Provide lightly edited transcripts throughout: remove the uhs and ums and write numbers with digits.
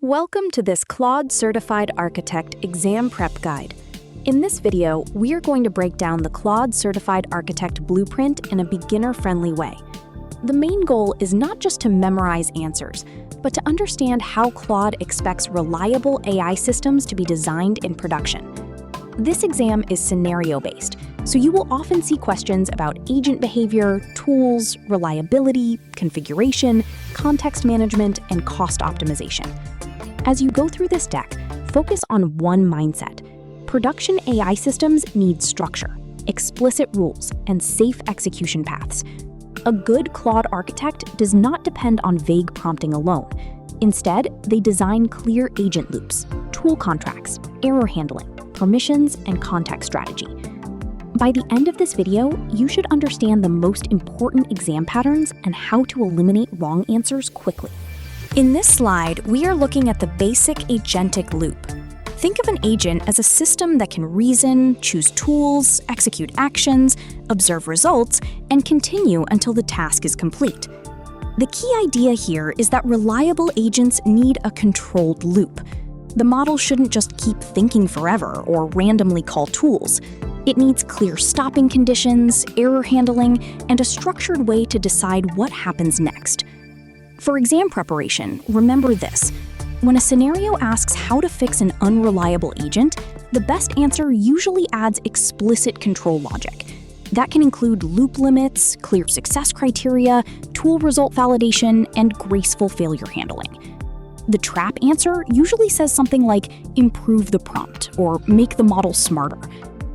Welcome to this Claude Certified Architect exam prep guide. In this video, we are going to break down the Claude Certified Architect blueprint in a beginner-friendly way. The main goal is not just to memorize answers, but to understand how Claude expects reliable AI systems to be designed in production. This exam is scenario-based, so you will often see questions about agent behavior, tools, reliability, configuration, context management, and cost optimization. As you go through this deck, focus on one mindset. Production AI systems need structure, explicit rules, and safe execution paths. A good Claude architect does not depend on vague prompting alone. Instead, they design clear agent loops, tool contracts, error handling, permissions, and context strategy. By the end of this video, you should understand the most important exam patterns and how to eliminate wrong answers quickly. In this slide, we are looking at the basic agentic loop. Think of an agent as a system that can reason, choose tools, execute actions, observe results, and continue until the task is complete. The key idea here is that reliable agents need a controlled loop. The model shouldn't just keep thinking forever or randomly call tools. It needs clear stopping conditions, error handling, and a structured way to decide what happens next. For exam preparation, remember this. When a scenario asks how to fix an unreliable agent, the best answer usually adds explicit control logic. That can include loop limits, clear success criteria, tool result validation, and graceful failure handling. The trap answer usually says something like, improve the prompt, or make the model smarter.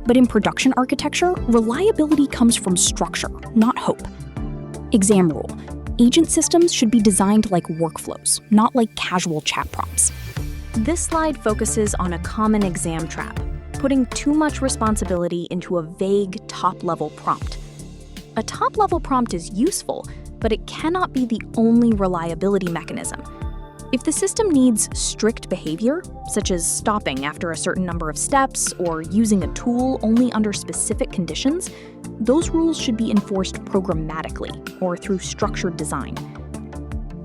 But in production architecture, reliability comes from structure, not hope. Exam rule. Agent systems should be designed like workflows, not like casual chat prompts. This slide focuses on a common exam trap, putting too much responsibility into a vague top-level prompt. A top-level prompt is useful, but it cannot be the only reliability mechanism. If the system needs strict behavior, such as stopping after a certain number of steps or using a tool only under specific conditions, those rules should be enforced programmatically or through structured design.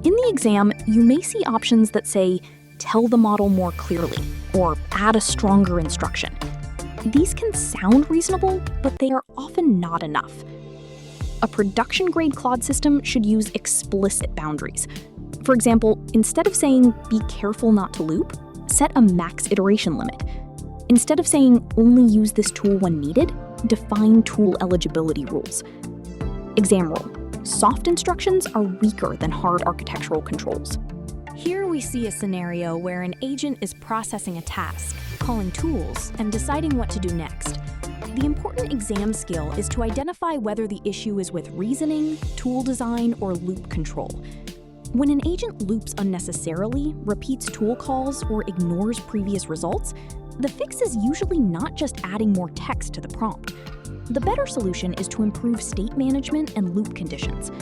In the exam, you may see options that say, tell the model more clearly, or add a stronger instruction. These can sound reasonable, but they are often not enough. A production-grade Claude system should use explicit boundaries. For example, instead of saying, be careful not to loop, set a max iteration limit. Instead of saying, only use this tool when needed, define tool eligibility rules. Exam rule. Soft instructions are weaker than hard architectural controls. Here we see a scenario where an agent is processing a task, calling tools, and deciding what to do next. The important exam skill is to identify whether the issue is with reasoning, tool design, or loop control. When an agent loops unnecessarily, repeats tool calls, or ignores previous results, the fix is usually not just adding more text to the prompt. The better solution is to improve state management and loop conditions.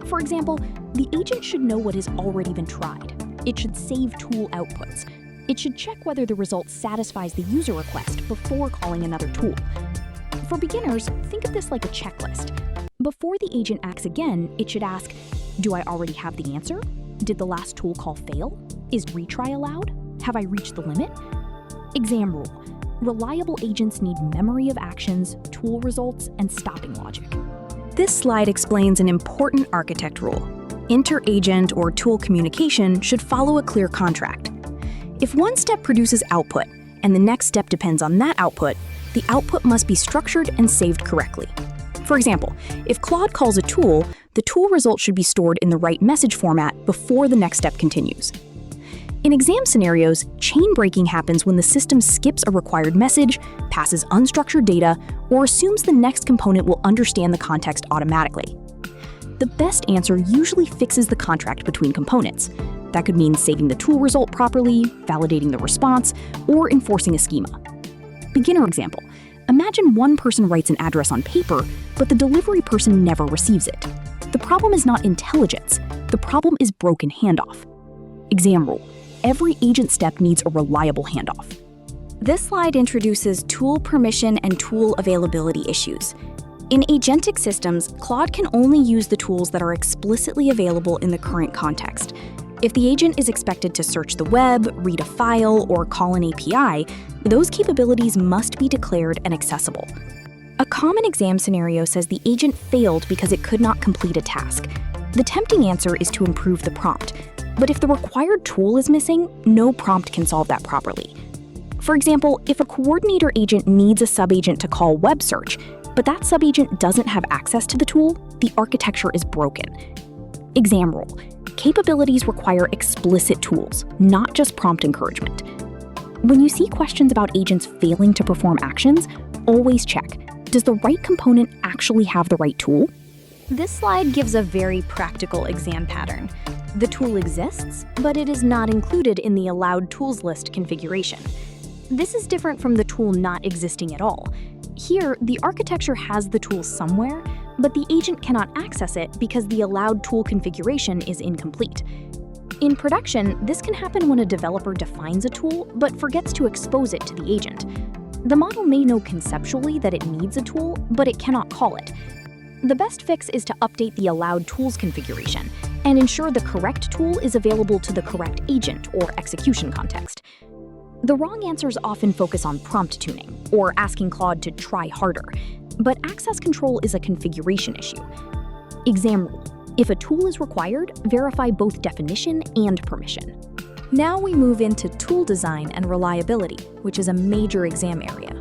For example, the agent should know what has already been tried. It should save tool outputs. It should check whether the result satisfies the user request before calling another tool. For beginners, think of this like a checklist. Before the agent acts again, it should ask, do I already have the answer? Did the last tool call fail? Is retry allowed? Have I reached the limit? Exam rule. Reliable agents need memory of actions, tool results, and stopping logic. This slide explains an important architect rule. Inter-agent or tool communication should follow a clear contract. If one step produces output, and the next step depends on that output, the output must be structured and saved correctly. For example, if Claude calls a tool, the tool result should be stored in the right message format before the next step continues. In exam scenarios, chain breaking happens when the system skips a required message, passes unstructured data, or assumes the next component will understand the context automatically. The best answer usually fixes the contract between components. That could mean saving the tool result properly, validating the response, or enforcing a schema. Beginner example. Imagine one person writes an address on paper, but the delivery person never receives it. The problem is not intelligence. The problem is broken handoff. Exam rule. Every agent step needs a reliable handoff. This slide introduces tool permission and tool availability issues. In agentic systems, Claude can only use the tools that are explicitly available in the current context. If the agent is expected to search the web, read a file, or call an API, those capabilities must be declared and accessible. A common exam scenario says the agent failed because it could not complete a task. The tempting answer is to improve the prompt, but if the required tool is missing, no prompt can solve that properly. For example, if a coordinator agent needs a subagent to call web search, but that subagent doesn't have access to the tool, the architecture is broken. Exam rule: capabilities require explicit tools, not just prompt encouragement. When you see questions about agents failing to perform actions, always check: does the right component actually have the right tool? This slide gives a very practical exam pattern. The tool exists, but it is not included in the allowed tools list configuration. This is different from the tool not existing at all. Here, the architecture has the tool somewhere, but the agent cannot access it because the allowed tool configuration is incomplete. In production, this can happen when a developer defines a tool but forgets to expose it to the agent. The model may know conceptually that it needs a tool, but it cannot call it. The best fix is to update the allowed tools configuration and ensure the correct tool is available to the correct agent or execution context. The wrong answers often focus on prompt tuning or asking Claude to try harder, but access control is a configuration issue. Exam rule: if a tool is required, verify both definition and permission. Now we move into tool design and reliability, which is a major exam area.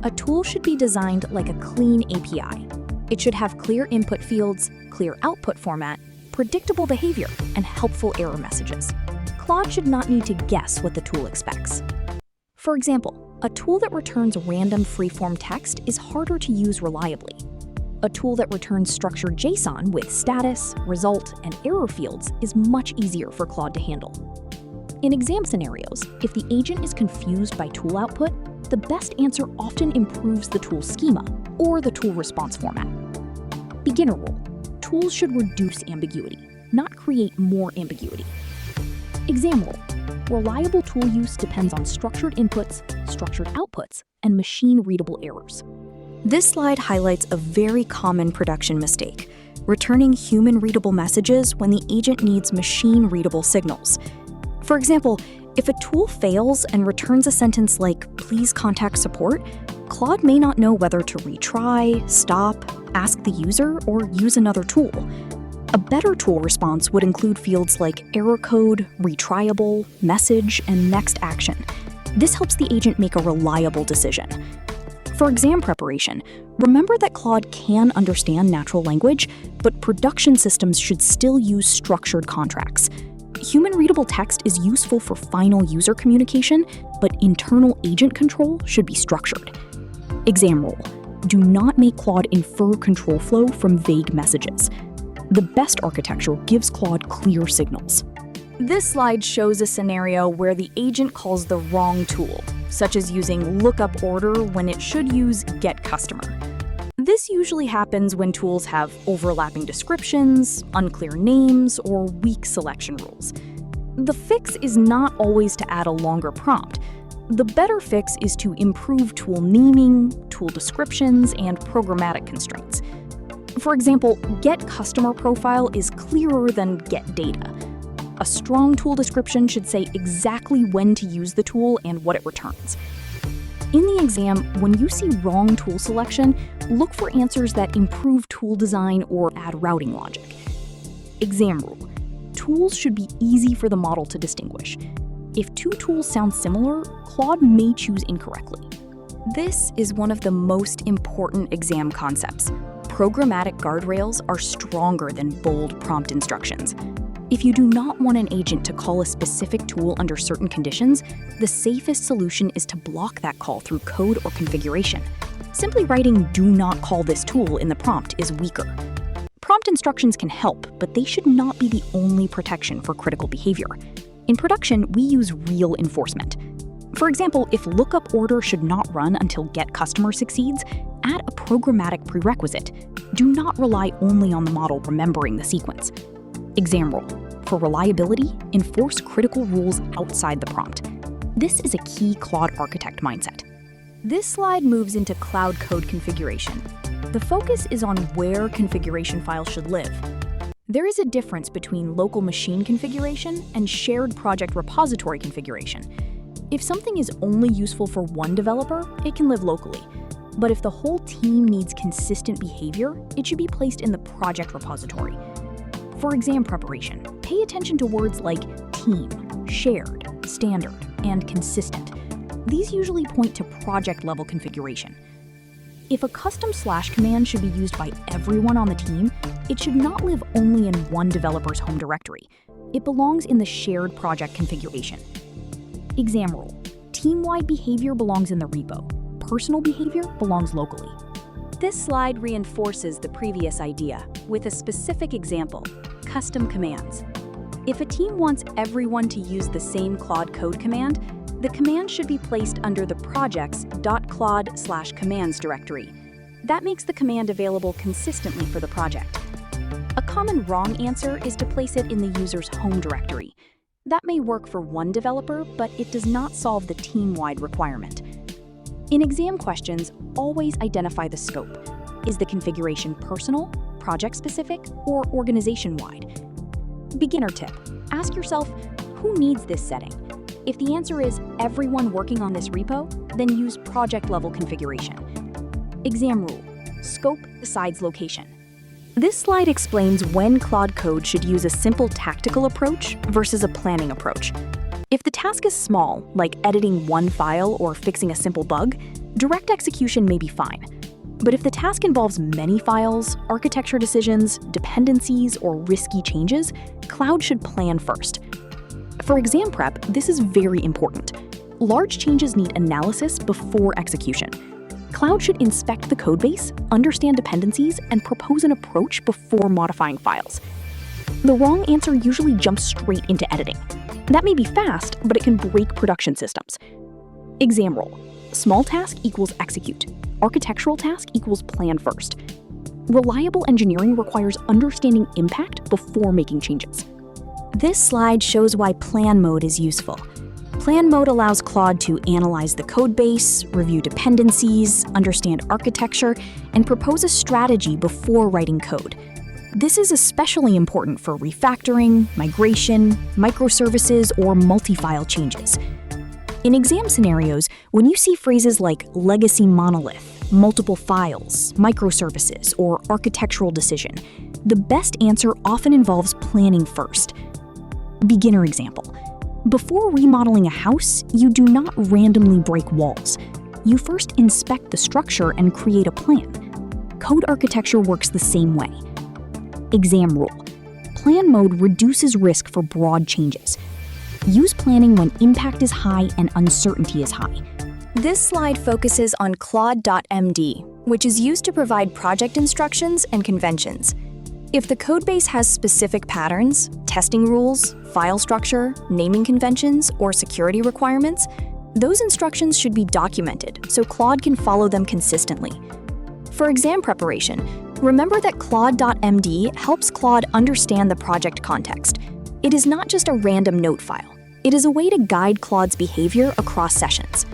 A tool should be designed like a clean API. It should have clear input fields, clear output format, predictable behavior, and helpful error messages. Claude should not need to guess what the tool expects. For example, a tool that returns random free-form text is harder to use reliably. A tool that returns structured JSON with status, result, and error fields is much easier for Claude to handle. In exam scenarios, if the agent is confused by tool output, the best answer often improves the tool schema or the tool response format. Beginner rule: tools should reduce ambiguity, not create more ambiguity. Exam rule: reliable tool use depends on structured inputs, structured outputs, and machine-readable errors. This slide highlights a very common production mistake: returning human-readable messages when the agent needs machine-readable signals. For example, if a tool fails and returns a sentence like, "Please contact support," Claude may not know whether to retry, stop, ask the user, or use another tool. A better tool response would include fields like error code, retryable, message, and next action. This helps the agent make a reliable decision. For exam preparation, remember that Claude can understand natural language, but production systems should still use structured contracts. Human-readable text is useful for final user communication, but internal agent control should be structured. Exam rule: do not make Claude infer control flow from vague messages. The best architecture gives Claude clear signals. This slide shows a scenario where the agent calls the wrong tool, such as using lookup order when it should use get customer. This usually happens when tools have overlapping descriptions, unclear names, or weak selection rules. The fix is not always to add a longer prompt. The better fix is to improve tool naming, tool descriptions, and programmatic constraints. For example, get customer profile is clearer than get data. A strong tool description should say exactly when to use the tool and what it returns. In the exam, when you see wrong tool selection, look for answers that improve tool design or add routing logic. Exam rule: tools should be easy for the model to distinguish. If two tools sound similar, Claude may choose incorrectly. This is one of the most important exam concepts. Programmatic guardrails are stronger than bold prompt instructions. If you do not want an agent to call a specific tool under certain conditions, the safest solution is to block that call through code or configuration. Simply writing "do not call this tool" in the prompt is weaker. Prompt instructions can help, but they should not be the only protection for critical behavior. In production, we use real enforcement. For example, if lookup order should not run until get customer succeeds, add a programmatic prerequisite. Do not rely only on the model remembering the sequence. Exam rule: for reliability, enforce critical rules outside the prompt. This is a key Claude architect mindset. This slide moves into Claude Code configuration. The focus is on where configuration files should live. There is a difference between local machine configuration and shared project repository configuration. If something is only useful for one developer, it can live locally. But if the whole team needs consistent behavior, it should be placed in the project repository. For exam preparation, pay attention to words like team, shared, standard, and consistent. These usually point to project-level configuration. If a custom / command should be used by everyone on the team, it should not live only in one developer's home directory. It belongs in the shared project configuration. Exam rule: team-wide behavior belongs in the repo. Personal behavior belongs locally. This slide reinforces the previous idea with a specific example: custom commands. If a team wants everyone to use the same Claude Code command, the command should be placed under the projects.claude/commands directory. That makes the command available consistently for the project. A common wrong answer is to place it in the user's home directory. That may work for one developer, but it does not solve the team-wide requirement. In exam questions, always identify the scope. Is the configuration personal, project-specific, or organization-wide? Beginner tip: ask yourself, who needs this setting? If the answer is everyone working on this repo, then use project-level configuration. Exam rule: scope decides location. This slide explains when Claude Code should use a simple tactical approach versus a planning approach. If the task is small, like editing one file or fixing a simple bug, direct execution may be fine. But if the task involves many files, architecture decisions, dependencies, or risky changes, Claude should plan first. For exam prep, this is very important. Large changes need analysis before execution. Claude should inspect the codebase, understand dependencies, and propose an approach before modifying files. The wrong answer usually jumps straight into editing. That may be fast, but it can break production systems. Exam rule: small task equals execute. Architectural task equals plan first. Reliable engineering requires understanding impact before making changes. This slide shows why plan mode is useful. Plan mode allows Claude to analyze the codebase, review dependencies, understand architecture, and propose a strategy before writing code. This is especially important for refactoring, migration, microservices, or multi-file changes. In exam scenarios, when you see phrases like legacy monolith, multiple files, microservices, or architectural decision, the best answer often involves planning first. Beginner example: before remodeling a house, you do not randomly break walls. You first inspect the structure and create a plan. Code architecture works the same way. Exam rule: plan mode reduces risk for broad changes. Use planning when impact is high and uncertainty is high. This slide focuses on Claude.md, which is used to provide project instructions and conventions. If the codebase has specific patterns, testing rules, file structure, naming conventions, or security requirements, those instructions should be documented so Claude can follow them consistently. For exam preparation, remember that Claude.md helps Claude understand the project context. It is not just a random note file. It is a way to guide Claude's behavior across sessions.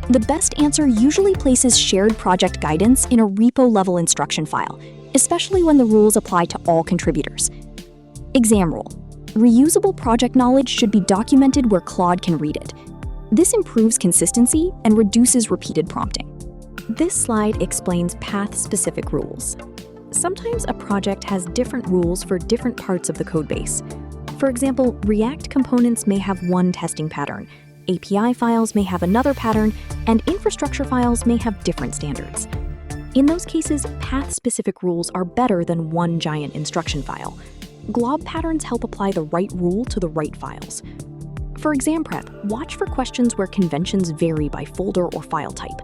The best answer usually places shared project guidance in a repo-level instruction file, especially when the rules apply to all contributors. Exam rule: reusable project knowledge should be documented where Claude can read it. This improves consistency and reduces repeated prompting. This slide explains path-specific rules. Sometimes a project has different rules for different parts of the codebase. For example, React components may have one testing pattern, API files may have another pattern, and infrastructure files may have different standards. In those cases, path-specific rules are better than one giant instruction file. Glob patterns help apply the right rule to the right files. For exam prep, watch for questions where conventions vary by folder or file type.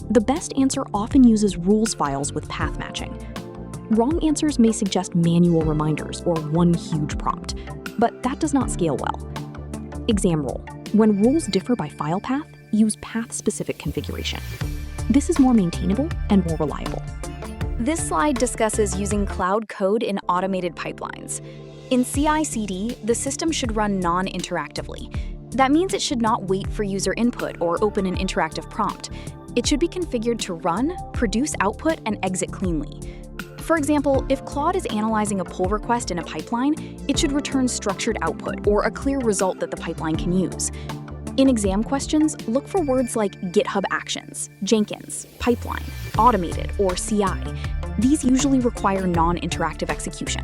The best answer often uses rules files with path matching. Wrong answers may suggest manual reminders or one huge prompt, but that does not scale well. Exam rule: when rules differ by file path, use path-specific configuration. This is more maintainable and more reliable. This slide discusses using Claude Code in automated pipelines. In CI/CD, the system should run non-interactively. That means it should not wait for user input or open an interactive prompt. It should be configured to run, produce output, and exit cleanly. For example, if Claude is analyzing a pull request in a pipeline, it should return structured output or a clear result that the pipeline can use. In exam questions, look for words like GitHub Actions, Jenkins, Pipeline, Automated, or CI. These usually require non-interactive execution.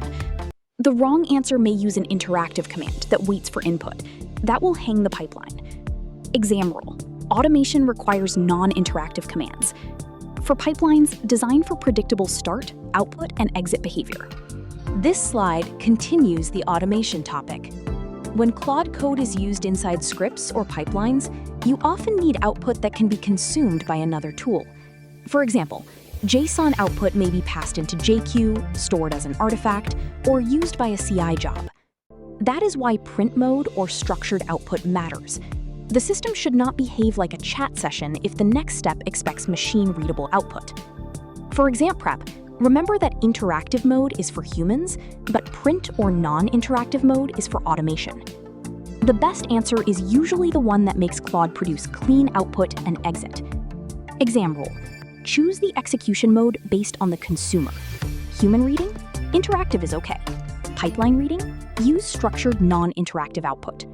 The wrong answer may use an interactive command that waits for input. That will hang the pipeline. Exam rule. Automation requires non-interactive commands. For pipelines, design for predictable start, output, and exit behavior. This slide continues the automation topic. When Claude Code is used inside scripts or pipelines, you often need output that can be consumed by another tool. For example, JSON output may be passed into JQ, stored as an artifact, or used by a CI job. That is why print mode or structured output matters. The system should not behave like a chat session if the next step expects machine-readable output. For exam prep, remember that interactive mode is for humans, but print or non-interactive mode is for automation. The best answer is usually the one that makes Claude produce clean output and exit. Exam rule. Choose the execution mode based on the consumer. Human reading? Interactive is okay. Pipeline reading? Use structured non-interactive output.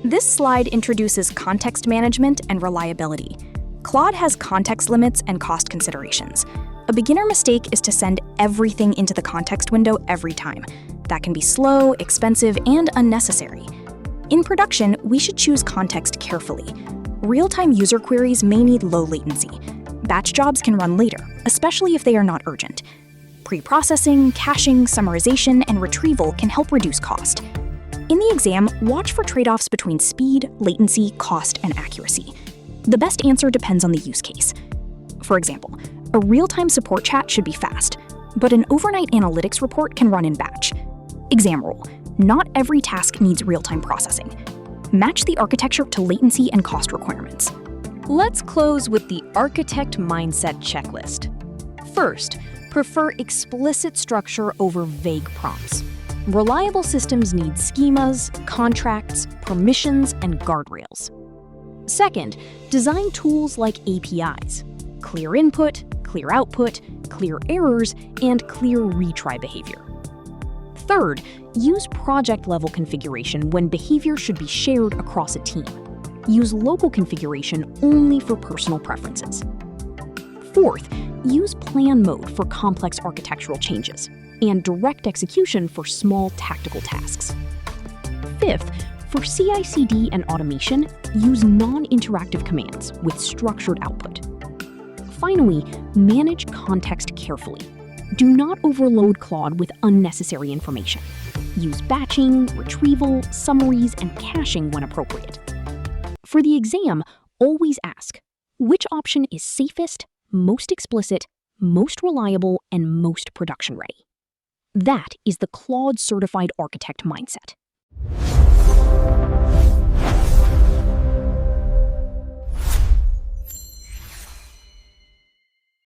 This slide introduces context management and reliability. Claude has context limits and cost considerations. A beginner mistake is to send everything into the context window every time. That can be slow, expensive, and unnecessary. In production, we should choose context carefully. Real-time user queries may need low latency. Batch jobs can run later, especially if they are not urgent. Pre-processing, caching, summarization, and retrieval can help reduce cost. In the exam, watch for trade-offs between speed, latency, cost, and accuracy. The best answer depends on the use case. For example, a real-time support chat should be fast, but an overnight analytics report can run in batch. Exam rule. Not every task needs real-time processing. Match the architecture to latency and cost requirements. Let's close with the architect mindset checklist. First, prefer explicit structure over vague prompts. Reliable systems need schemas, contracts, permissions, and guardrails. Second, design tools like APIs. Clear input, clear output, clear errors, and clear retry behavior. Third, use project-level configuration when behavior should be shared across a team. Use local configuration only for personal preferences. Fourth, use plan mode for complex architectural changes, and direct execution for small tactical tasks. Fifth, for CI/CD and automation, use non-interactive commands with structured output. Finally, manage context carefully. Do not overload Claude with unnecessary information. Use batching, retrieval, summaries, and caching when appropriate. For the exam, always ask, which option is safest, most explicit, most reliable, and most production ready? That is the Claude Certified Architect mindset.